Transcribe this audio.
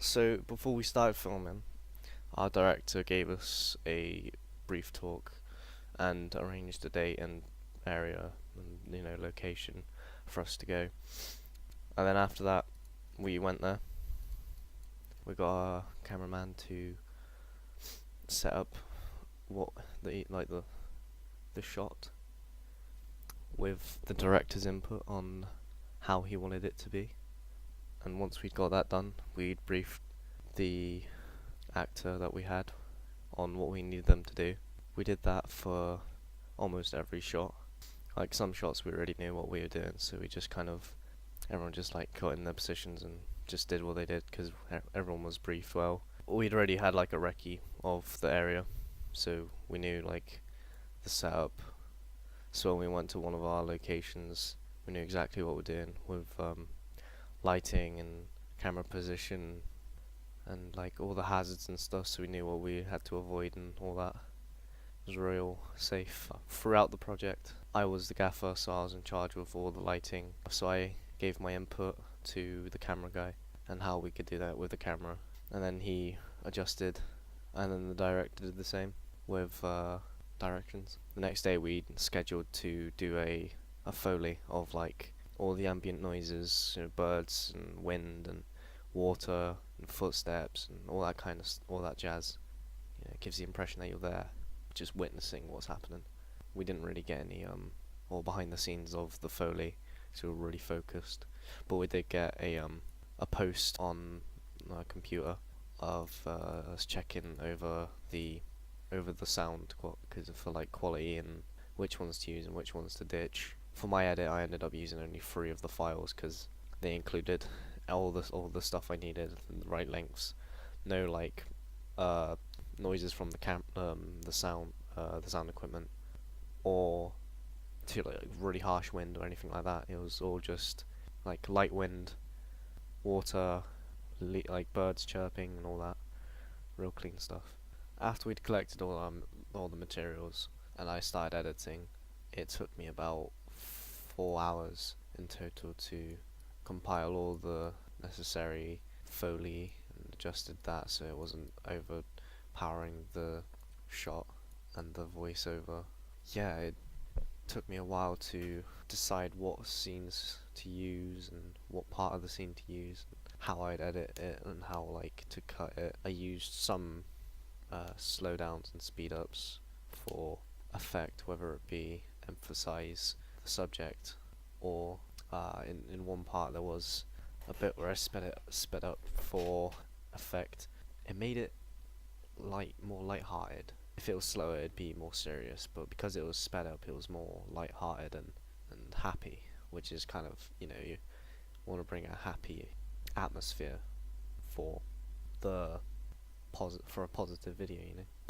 So before we started filming, our director gave us a brief talk and arranged a date and area and location for us to go. And then after that, we went there. We got our cameraman to set up what the shot with the director's input on how he wanted it to be. And once we'd got that done, we'd briefed the actor that we had on what we needed them to do. We did that for almost every shot. Like some shots we already knew what we were doing, so we just everyone just got in their positions and just did what they did because everyone was briefed well. We'd already had a recce of the area, so we knew the setup. So when we went to one of our locations, we knew exactly what we're doing with lighting and camera position and all the hazards and stuff, so we knew what we had to avoid and all that. It was real safe. Throughout the project, I was the gaffer, so I was in charge of all the lighting, so I gave my input to the camera guy and how we could do that with the camera, and then he adjusted, and then the director did the same with directions. The next day we scheduled to do a foley of all the ambient noises, birds and wind and water and footsteps and all that all that jazz. It gives the impression that you're there, just witnessing what's happening. We didn't really get any or behind the scenes of the foley, so we were really focused. But we did get a post on our computer of us checking over the sound because for quality and which ones to use and which ones to ditch. For my edit, I ended up using only 3 of the files because they included all the stuff I needed in the right lengths. No noises from the sound equipment, or too really harsh wind or anything like that. It was all just light wind, water, birds chirping and all that. Real clean stuff. After we'd collected all the materials and I started editing, it took me about 4 hours in total to compile all the necessary foley and adjusted that so it wasn't overpowering the shot and the voiceover. Yeah, it took me a while to decide what scenes to use and what part of the scene to use, how I'd edit it and how to cut it. I used some slowdowns and speed ups for effect, whether it be emphasize the subject or in one part there was a bit where I sped up for effect. It made it more light-hearted. If it was slower it'd be more serious, but because it was sped up it was more light-hearted and happy, which is you want to bring a happy atmosphere for a positive video,